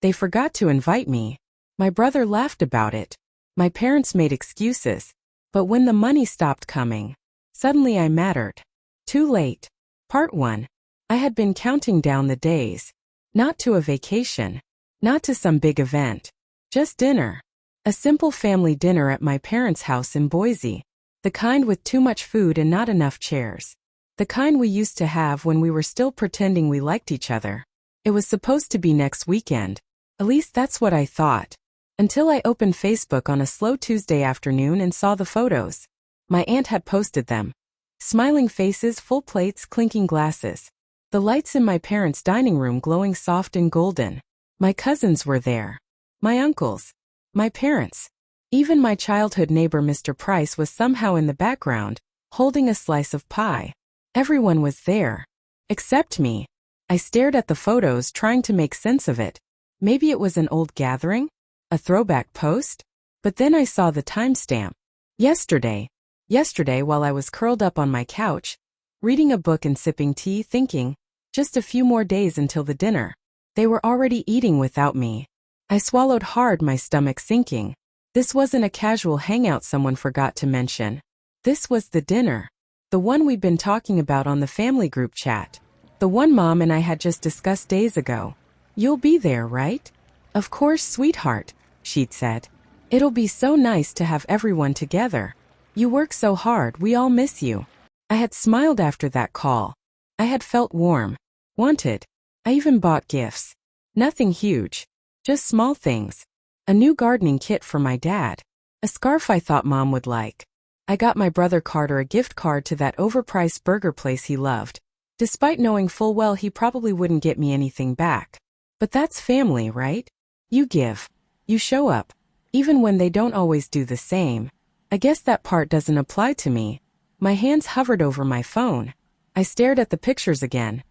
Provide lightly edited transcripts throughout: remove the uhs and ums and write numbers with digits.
They forgot to invite me. My brother laughed about it. My parents made excuses. But when the money stopped coming, suddenly I mattered. Too late. Part 1. I had been counting down the days. Not to a vacation. Not to some big event. Just dinner. A simple family dinner at my parents' house in Boise. The kind with too much food and not enough chairs. The kind we used to have when we were still pretending we liked each other. It was supposed to be next weekend. At least that's what I thought. Until I opened Facebook on a slow Tuesday afternoon and saw the photos. My aunt had posted them. Smiling faces, full plates, clinking glasses. The lights in my parents' dining room glowing soft and golden. My cousins were there. My uncles. My parents. Even my childhood neighbor Mr. Price was somehow in the background, holding a slice of pie. Everyone was there. Except me. I stared at the photos trying to make sense of it. Maybe it was an old gathering? A throwback post? But then I saw the timestamp. Yesterday. Yesterday while I was curled up on my couch, reading a book and sipping tea thinking, just a few more days until the dinner. They were already eating without me. I swallowed hard, my stomach sinking. This wasn't a casual hangout someone forgot to mention. This was the dinner. The one we'd been talking about on the family group chat. The one Mom and I had just discussed days ago. You'll be there, right? Of course, sweetheart, she'd said. It'll be so nice to have everyone together. You work so hard, we all miss you. I had smiled after that call. I had felt warm. Wanted. I even bought gifts. Nothing huge. Just small things. A new gardening kit for my dad. A scarf I thought Mom would like. I got my brother Carter a gift card to that overpriced burger place he loved, despite knowing full well he probably wouldn't get me anything back. But that's family, right? You give. You show up. Even when they don't always do the same. I guess that part doesn't apply to me. My hands hovered over my phone. I stared at the pictures again.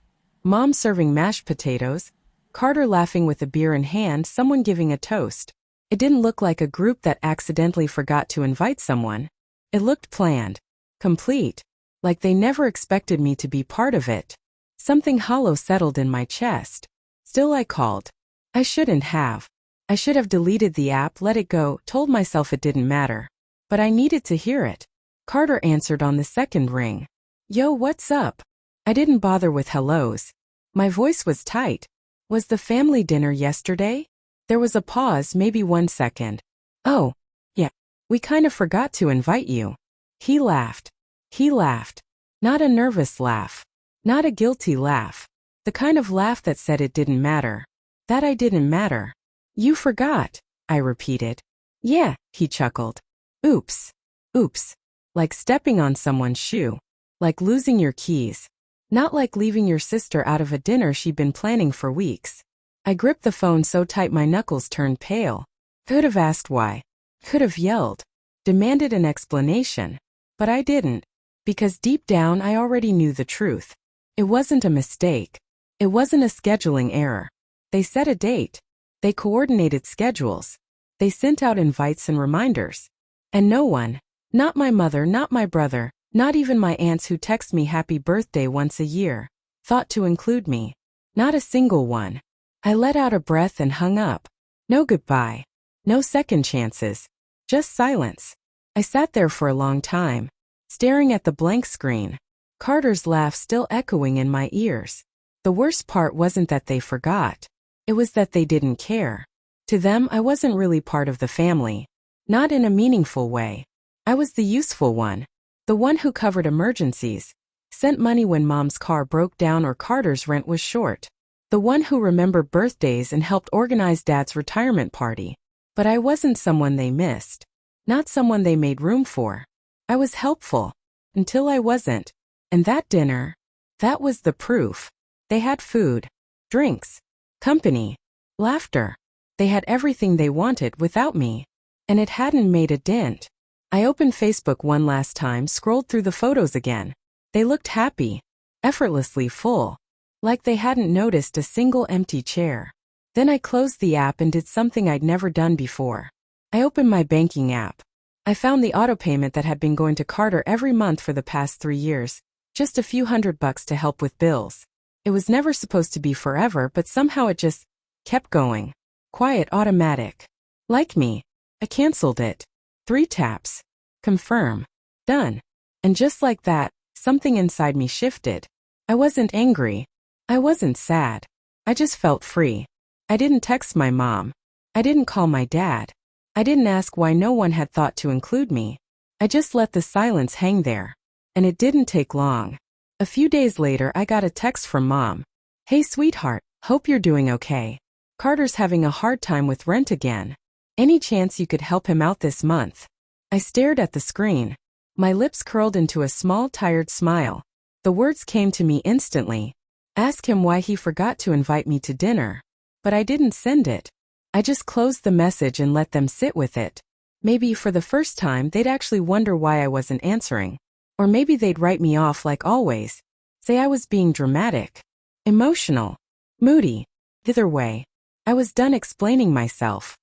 Mom serving mashed potatoes. Carter laughing with a beer in hand, someone giving a toast. It didn't look like a group that accidentally forgot to invite someone. It looked planned. Complete. Like they never expected me to be part of it. Something hollow settled in my chest. Still I called. I shouldn't have. I should have deleted the app, let it go, told myself it didn't matter. But I needed to hear it. Carter answered on the second ring. Yo, what's up? I didn't bother with hellos. My voice was tight. Was the family dinner yesterday? There was a pause, maybe 1 second. Oh, yeah. We kind of forgot to invite you. He laughed. He laughed. Not a nervous laugh. Not a guilty laugh. The kind of laugh that said it didn't matter. That I didn't matter. You forgot, I repeated. Yeah, he chuckled. Oops. Oops. Like stepping on someone's shoe. Like losing your keys. Not like leaving your sister out of a dinner she'd been planning for weeks. I gripped the phone so tight my knuckles turned pale. Could have asked why. Could have yelled. Demanded an explanation. But I didn't. Because deep down I already knew the truth. It wasn't a mistake. It wasn't a scheduling error. They set a date. They coordinated schedules. They sent out invites and reminders. And no one, not my mother, not my brother, not even my aunts who text me happy birthday once a year, thought to include me. Not a single one. I let out a breath and hung up. No goodbye. No second chances. Just silence. I sat there for a long time, staring at the blank screen. Carter's laugh still echoing in my ears. The worst part wasn't that they forgot. It was that they didn't care. To them, I wasn't really part of the family. Not in a meaningful way. I was the useful one. The one who covered emergencies. Sent money when Mom's car broke down or Carter's rent was short. The one who remembered birthdays and helped organize Dad's retirement party. But I wasn't someone they missed. Not someone they made room for. I was helpful. Until I wasn't. And that dinner, that was the proof. They had food, drinks, company, laughter. They had everything they wanted without me. And it hadn't made a dent. I opened Facebook one last time, scrolled through the photos again. They looked happy, effortlessly full. Like they hadn't noticed a single empty chair. Then I closed the app and did something I'd never done before. I opened my banking app. I found the auto payment that had been going to Carter every month for the past 3 years. Just a few $100 to help with bills. It was never supposed to be forever, but somehow it just kept going. Quiet, automatic. Like me. I canceled it. 3 taps. Confirm. Done. And just like that, something inside me shifted. I wasn't angry. I wasn't sad. I just felt free. I didn't text my mom. I didn't call my dad. I didn't ask why no one had thought to include me. I just let the silence hang there. And it didn't take long. A few days later, I got a text from Mom. "Hey sweetheart, hope you're doing okay. Carter's having a hard time with rent again. Any chance you could help him out this month?" I stared at the screen. My lips curled into a small, tired smile. The words came to me instantly. Ask him why he forgot to invite me to dinner. But I didn't send it. I just closed the message and let them sit with it. Maybe for the first time they'd actually wonder why I wasn't answering. Or maybe they'd write me off like always. Say I was being dramatic, emotional, moody. Either way, I was done explaining myself.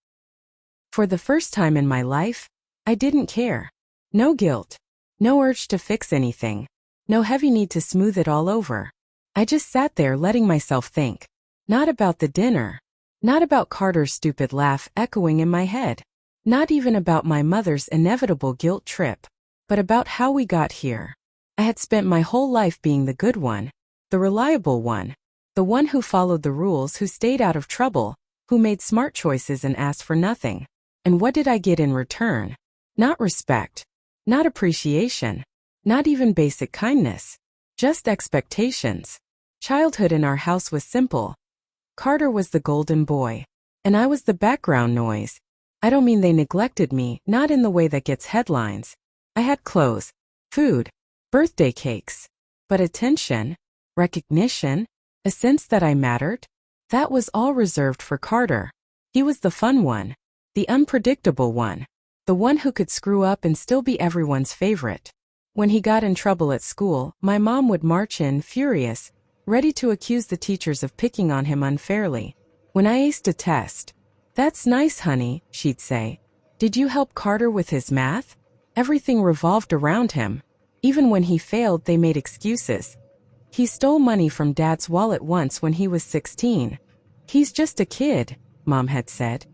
For the first time in my life, I didn't care. No guilt. No urge to fix anything. No heavy need to smooth it all over. I just sat there letting myself think. Not about the dinner. Not about Carter's stupid laugh echoing in my head. Not even about my mother's inevitable guilt trip. But about how we got here. I had spent my whole life being the good one. The reliable one. The one who followed the rules, who stayed out of trouble, who made smart choices and asked for nothing. And what did I get in return? Not respect. Not appreciation. Not even basic kindness. Just expectations. Childhood in our house was simple. Carter was the golden boy. And I was the background noise. I don't mean they neglected me, not in the way that gets headlines. I had clothes, food, birthday cakes. But attention, recognition, a sense that I mattered, that was all reserved for Carter. He was the fun one. The unpredictable one. The one who could screw up and still be everyone's favorite. When he got in trouble at school, my mom would march in, furious, ready to accuse the teachers of picking on him unfairly. When I aced a test, "That's nice, honey," she'd say. "Did you help Carter with his math?" Everything revolved around him. Even when he failed, they made excuses. He stole money from Dad's wallet once when he was 16. "He's just a kid," Mom had said.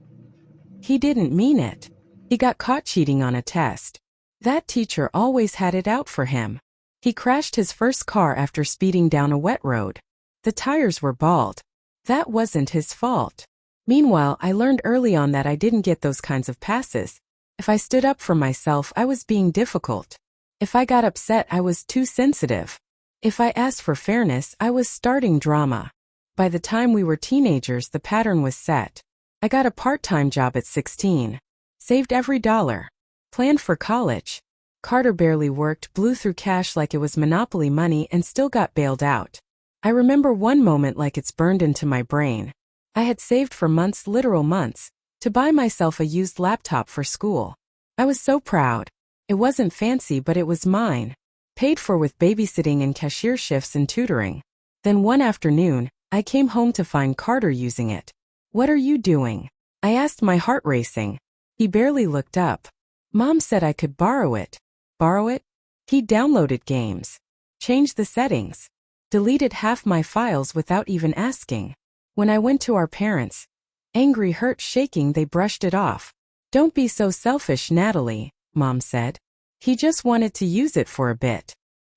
He didn't mean it. He got caught cheating on a test. That teacher always had it out for him. He crashed his first car after speeding down a wet road. The tires were bald. That wasn't his fault. Meanwhile, I learned early on that I didn't get those kinds of passes. If I stood up for myself, I was being difficult. If I got upset, I was too sensitive. If I asked for fairness, I was starting drama. By the time we were teenagers, the pattern was set. I got a part-time job at 16. Saved every dollar. Planned for college. Carter barely worked, blew through cash like it was Monopoly money, and still got bailed out. I remember one moment like it's burned into my brain. I had saved for months, literal months, to buy myself a used laptop for school. I was so proud. It wasn't fancy, but it was mine. Paid for with babysitting and cashier shifts and tutoring. Then one afternoon, I came home to find Carter using it. "What are you doing?" I asked, my heart racing. He barely looked up. "Mom said I could borrow it." Borrow it? He downloaded games. Changed the settings. Deleted half my files without even asking. When I went to our parents, angry, hurt, shaking, they brushed it off. "Don't be so selfish, Natalie," Mom said. "He just wanted to use it for a bit."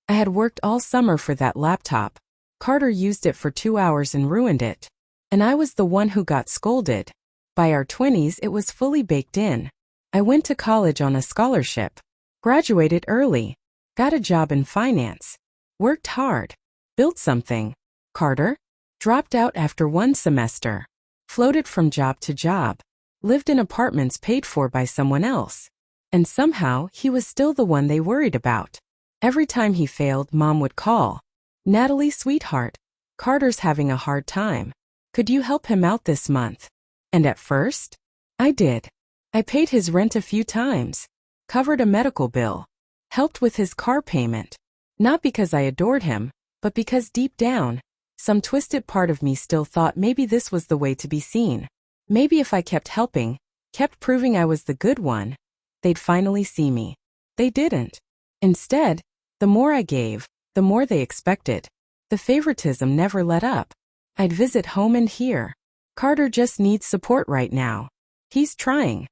I had worked all summer for that laptop. Carter used it for 2 hours and ruined it. And I was the one who got scolded. By our 20s, it was fully baked in. I went to college on a scholarship. Graduated early. Got a job in finance. Worked hard. Built something. Carter dropped out after 1 semester. Floated from job to job. Lived in apartments paid for by someone else. And somehow, he was still the one they worried about. Every time he failed, Mom would call. "Natalie, sweetheart, Carter's having a hard time. Could you help him out this month?" And at first, I did. I paid his rent a few times. Covered a medical bill. Helped with his car payment. Not because I adored him, but because deep down, some twisted part of me still thought maybe this was the way to be seen. Maybe if I kept helping, kept proving I was the good one, they'd finally see me. They didn't. Instead, the more I gave, the more they expected. The favoritism never let up. I'd visit home and hear, Carter just needs support right now. He's trying.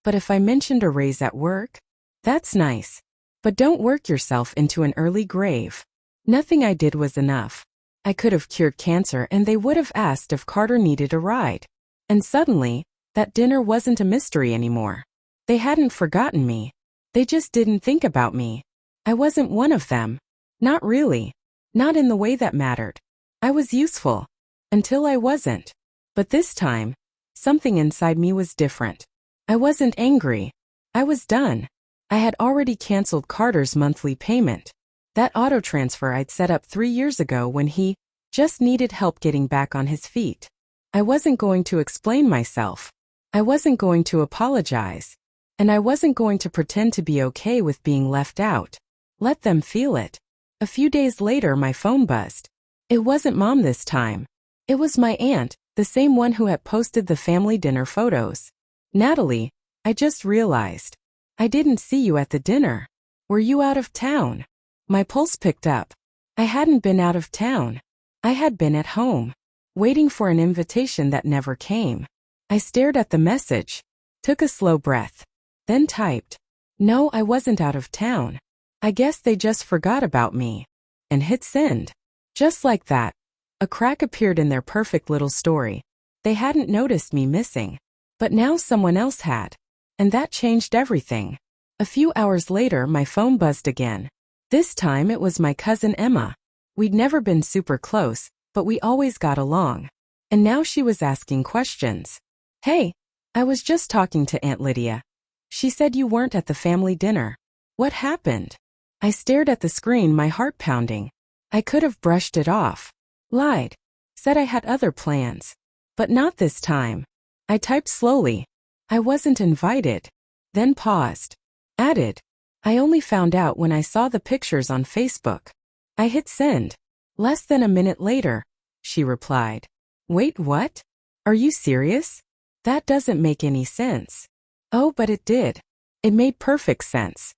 But if I mentioned a raise at work? That's nice. But don't work yourself into an early grave. Nothing I did was enough. I could have cured cancer and they would have asked if Carter needed a ride. And suddenly, that dinner wasn't a mystery anymore. They hadn't forgotten me. They just didn't think about me. I wasn't one of them. Not really. Not in the way that mattered. I was useful. Until I wasn't. But this time, something inside me was different. I wasn't angry. I was done. I had already canceled Carter's monthly payment. That auto transfer I'd set up 3 years ago when he just needed help getting back on his feet. I wasn't going to explain myself. I wasn't going to apologize. And I wasn't going to pretend to be okay with being left out. Let them feel it. A few days later, my phone buzzed. It wasn't Mom this time. It was my aunt, the same one who had posted the family dinner photos. Natalie, I just realized. I didn't see you at the dinner. Were you out of town? My pulse picked up. I hadn't been out of town. I had been at home, waiting for an invitation that never came. I stared at the message, took a slow breath, then typed, "No, I wasn't out of town. I guess they just forgot about me," and hit send. Just like that, a crack appeared in their perfect little story. They hadn't noticed me missing, but now someone else had, and that changed everything. A few hours later, my phone buzzed again. This time it was my cousin Emma. We'd never been super close, but we always got along. And now she was asking questions. "Hey, I was just talking to Aunt Lydia. She said you weren't at the family dinner. What happened?" I stared at the screen, my heart pounding. I could have brushed it off. Lied. Said I had other plans. But not this time. I typed slowly. "I wasn't invited." Then paused. Added. "I only found out when I saw the pictures on Facebook." I hit send. Less than a minute later, she replied. "Wait, what? Are you serious? That doesn't make any sense." Oh, but it did. It made perfect sense.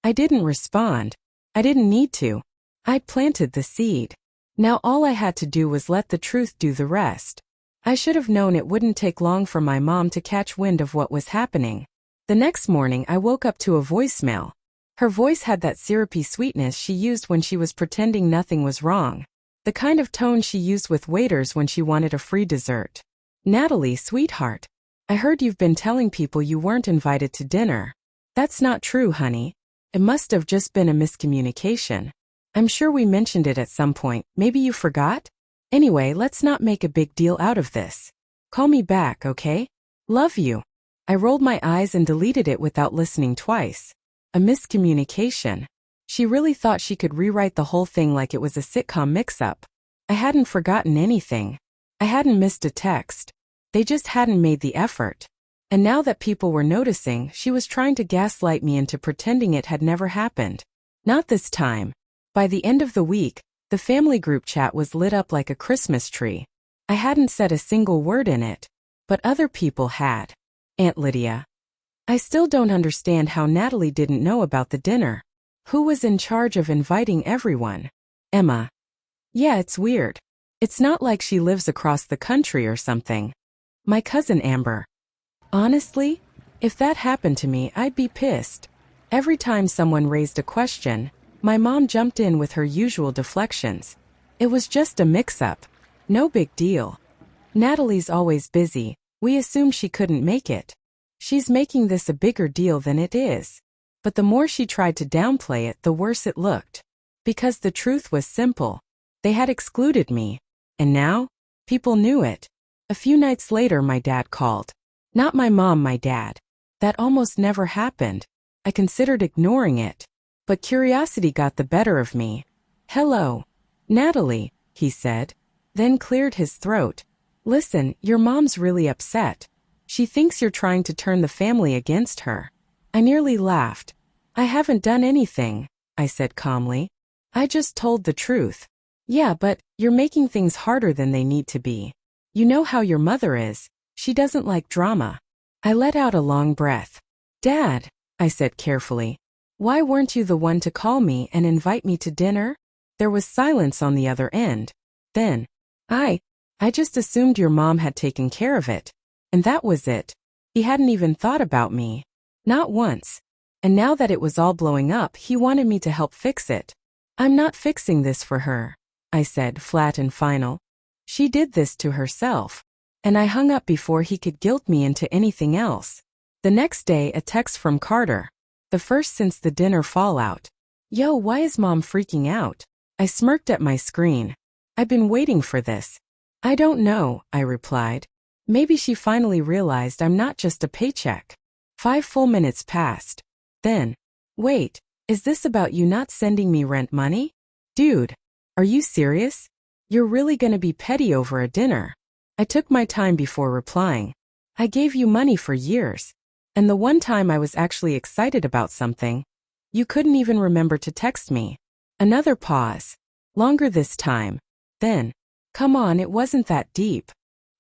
I didn't respond. I didn't need to. I'd planted the seed. Now all I had to do was let the truth do the rest. I should have known it wouldn't take long for my mom to catch wind of what was happening. The next morning I woke up to a voicemail. Her voice had that syrupy sweetness she used when she was pretending nothing was wrong. The kind of tone she used with waiters when she wanted a free dessert. "Natalie, sweetheart. I heard you've been telling people you weren't invited to dinner. That's not true, honey. It must have just been a miscommunication. I'm sure we mentioned it at some point. Maybe you forgot? Anyway, let's not make a big deal out of this. Call me back, okay? Love you." I rolled my eyes and deleted it without listening twice. A miscommunication. She really thought she could rewrite the whole thing like it was a sitcom mix-up. I hadn't forgotten anything. I hadn't missed a text. They just hadn't made the effort. And now that people were noticing, she was trying to gaslight me into pretending it had never happened. Not this time. By the end of the week, the family group chat was lit up like a Christmas tree. I hadn't said a single word in it, but other people had. Aunt Lydia. I still don't understand how Natalie didn't know about the dinner. Who was in charge of inviting everyone? Emma. Yeah, it's weird. It's not like she lives across the country or something. My cousin Amber. Honestly, if that happened to me, I'd be pissed. Every time someone raised a question, my mom jumped in with her usual deflections. It was just a mix-up. No big deal. Natalie's always busy. We assumed she couldn't make it. She's making this a bigger deal than it is. But the more she tried to downplay it, the worse it looked. Because the truth was simple. They had excluded me. And now, people knew it. A few nights later, my dad called. Not my mom, my dad. That almost never happened. I considered ignoring it. But curiosity got the better of me. "Hello, Natalie," he said. Then cleared his throat. "Listen, your mom's really upset. She thinks you're trying to turn the family against her." I nearly laughed. "I haven't done anything," I said calmly. "I just told the truth." "Yeah, but you're making things harder than they need to be. You know how your mother is. She doesn't like drama." I let out a long breath. "Dad," I said carefully, "why weren't you the one to call me and invite me to dinner?" There was silence on the other end. Then, I I just assumed your mom had taken care of it. And that was it. He hadn't even thought about me. Not once. And now that it was all blowing up, he wanted me to help fix it. I'm not fixing this for her, I said, flat and final. She did this to herself. And I hung up before he could guilt me into anything else. The next day, a text from Carter. The first since the dinner fallout. Yo, why is mom freaking out? I smirked at my screen. I've been waiting for this. I don't know, I replied. Maybe she finally realized I'm not just a paycheck. 5 full minutes passed. Then, wait, is this about you not sending me rent money? Dude, are you serious? You're really gonna be petty over a dinner? I took my time before replying. I gave you money for years. And the one time I was actually excited about something, you couldn't even remember to text me. Another pause. Longer this time. Then, come on, it wasn't that deep.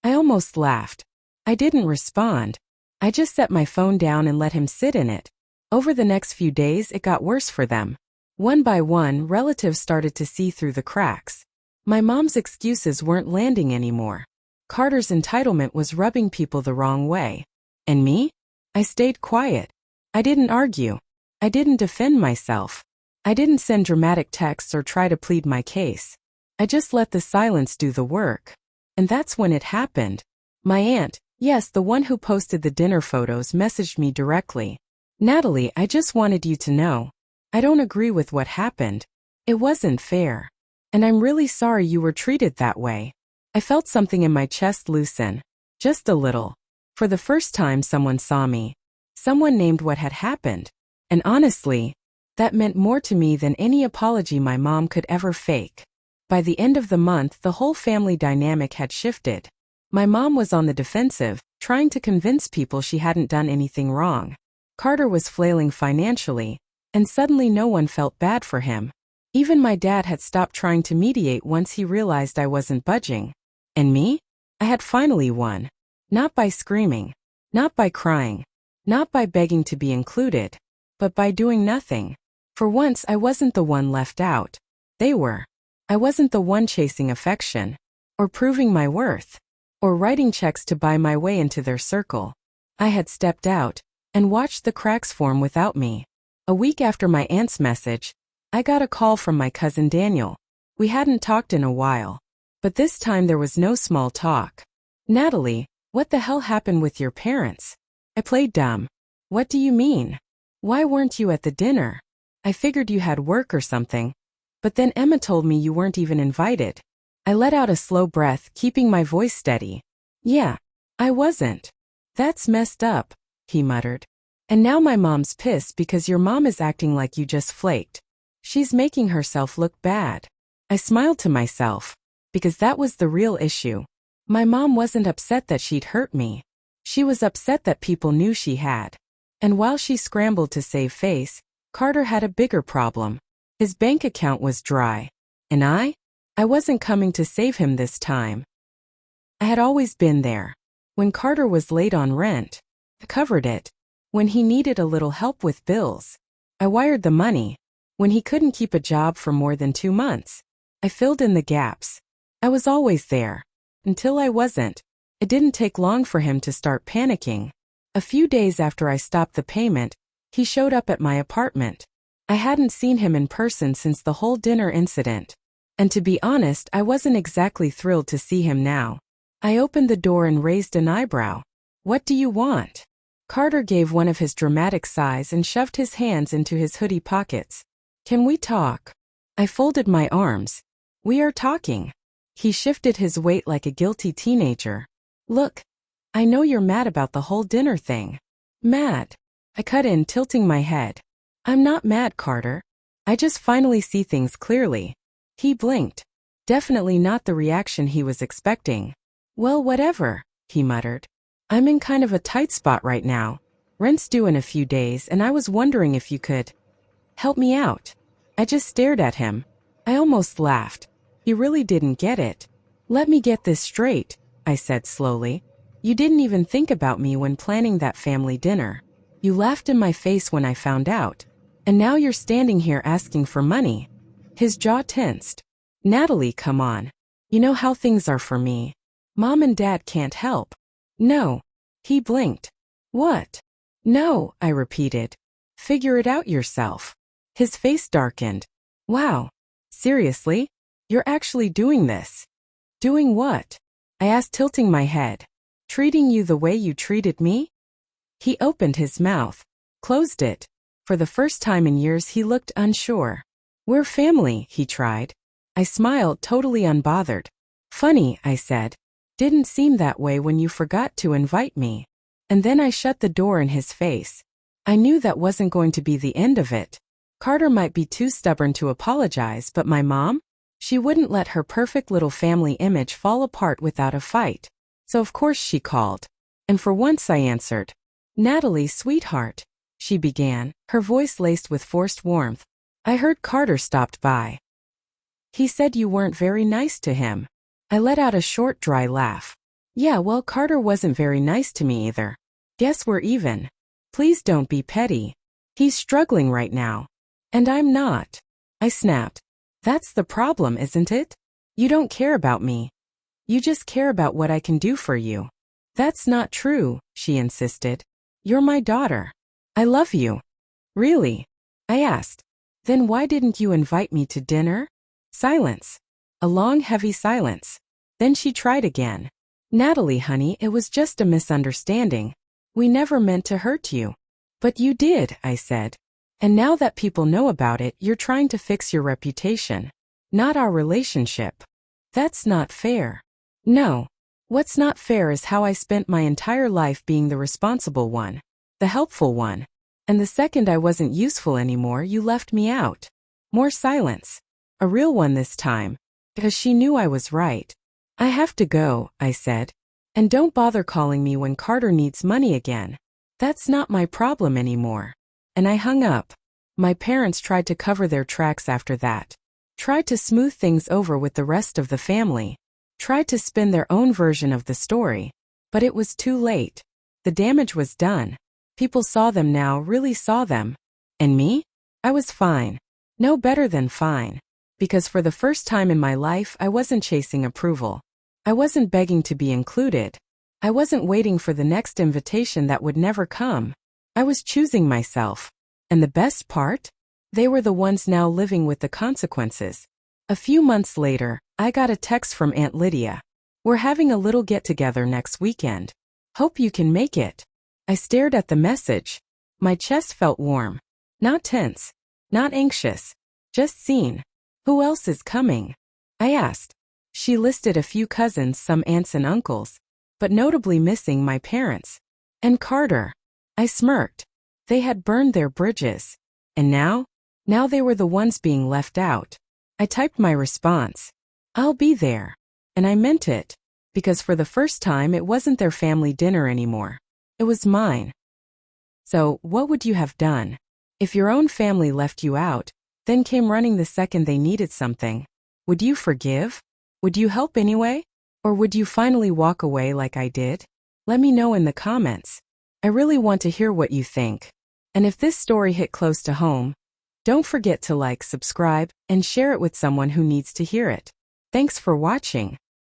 I almost laughed. I didn't respond. I just set my phone down and let him sit in it. Over the next few days, it got worse for them. One by one, relatives started to see through the cracks. My mom's excuses weren't landing anymore. Carter's entitlement was rubbing people the wrong way. And me? I stayed quiet. I didn't argue. I didn't defend myself. I didn't send dramatic texts or try to plead my case. I just let the silence do the work. And that's when it happened. My aunt, yes, the one who posted the dinner photos, messaged me directly. Natalie, I just wanted you to know. I don't agree with what happened. It wasn't fair. And I'm really sorry you were treated that way. I felt something in my chest loosen. Just a little. For the first time someone saw me. Someone named what had happened. And honestly, that meant more to me than any apology my mom could ever fake. By the end of the month, the whole family dynamic had shifted. My mom was on the defensive, trying to convince people she hadn't done anything wrong. Carter was flailing financially, and suddenly no one felt bad for him. Even my dad had stopped trying to mediate once he realized I wasn't budging. And me? I had finally won. Not by screaming, not by crying, not by begging to be included, but by doing nothing. For once, I wasn't the one left out. They were. I wasn't the one chasing affection, or proving my worth, or writing checks to buy my way into their circle. I had stepped out and watched the cracks form without me. A week after my aunt's message, I got a call from my cousin Daniel. We hadn't talked in a while, but this time there was no small talk. Natalie, what the hell happened with your parents? I played dumb. What do you mean? Why weren't you at the dinner? I figured you had work or something. But then Emma told me you weren't even invited. I let out a slow breath, keeping my voice steady. Yeah, I wasn't. That's messed up, he muttered. And now my mom's pissed because your mom is acting like you just flaked. She's making herself look bad. I smiled to myself, because that was the real issue. My mom wasn't upset that she'd hurt me. She was upset that people knew she had. And while she scrambled to save face, Carter had a bigger problem. His bank account was dry. And I wasn't coming to save him this time. I had always been there. When Carter was late on rent, I covered it. When he needed a little help with bills, I wired the money. When he couldn't keep a job for more than 2 months, I filled in the gaps. I was always there. Until I wasn't. It didn't take long for him to start panicking. A few days after I stopped the payment, he showed up at my apartment. I hadn't seen him in person since the whole dinner incident. And to be honest, I wasn't exactly thrilled to see him now. I opened the door and raised an eyebrow. What do you want? Carter gave one of his dramatic sighs and shoved his hands into his hoodie pockets. Can we talk? I folded my arms. We are talking. He shifted his weight like a guilty teenager. Look, I know you're mad about the whole dinner thing. Mad? I cut in, tilting my head. I'm not mad, Carter. I just finally see things clearly. He blinked. Definitely not the reaction he was expecting. Well, whatever, he muttered. I'm in kind of a tight spot right now. Rent's due in a few days, and I was wondering if you could help me out. I just stared at him. I almost laughed. He really didn't get it. Let me get this straight, I said slowly. You didn't even think about me when planning that family dinner. You laughed in my face when I found out. And now you're standing here asking for money. His jaw tensed. Natalie, come on. You know how things are for me. Mom and Dad can't help. No. He blinked. What? No, I repeated. Figure it out yourself. His face darkened. Wow. Seriously? You're actually doing this? Doing what? I asked, tilting my head. Treating you the way you treated me? He opened his mouth, closed it. For the first time in years he looked unsure. We're family, he tried. I smiled, totally unbothered. Funny, I said. Didn't seem that way when you forgot to invite me. And then I shut the door in his face. I knew that wasn't going to be the end of it. Carter might be too stubborn to apologize, but my mom? She wouldn't let her perfect little family image fall apart without a fight. So of course she called. And for once I answered. Natalie, sweetheart, she began, her voice laced with forced warmth. I heard Carter stopped by. He said you weren't very nice to him. I let out a short, dry laugh. Yeah, well, Carter wasn't very nice to me either. Guess we're even. Please don't be petty. He's struggling right now. And I'm not. I snapped. That's the problem, isn't it? You don't care about me. You just care about what I can do for you. That's not true, she insisted. You're my daughter. I love you. Really? I asked. Then why didn't you invite me to dinner? Silence. A long, heavy silence. Then she tried again. Natalie, honey, it was just a misunderstanding. We never meant to hurt you. But you did, I said. And now that people know about it, you're trying to fix your reputation, not our relationship. That's not fair. No. What's not fair is how I spent my entire life being the responsible one, the helpful one. And the second I wasn't useful anymore, you left me out. More silence. A real one this time. Because she knew I was right. I have to go, I said. And don't bother calling me when Carter needs money again. That's not my problem anymore. And I hung up. My parents tried to cover their tracks after that. Tried to smooth things over with the rest of the family. Tried to spin their own version of the story. But it was too late. The damage was done. People saw them now, really saw them. And me? I was fine. No better than fine. Because for the first time in my life, I wasn't chasing approval. I wasn't begging to be included. I wasn't waiting for the next invitation that would never come. I was choosing myself. And the best part? They were the ones now living with the consequences. A few months later, I got a text from Aunt Lydia. We're having a little get-together next weekend. Hope you can make it. I stared at the message. My chest felt warm. Not tense. Not anxious. Just seen. Who else is coming? I asked. She listed a few cousins, some aunts and uncles, but notably missing my parents. And Carter. I smirked. They had burned their bridges. And now? Now they were the ones being left out. I typed my response. I'll be there. And I meant it. Because for the first time it wasn't their family dinner anymore. It was mine. So, what would you have done? If your own family left you out, then came running the second they needed something, would you forgive? Would you help anyway? Or would you finally walk away like I did? Let me know in the comments. I really want to hear what you think. And if this story hit close to home, don't forget to like, subscribe, and share it with someone who needs to hear it. Thanks for watching.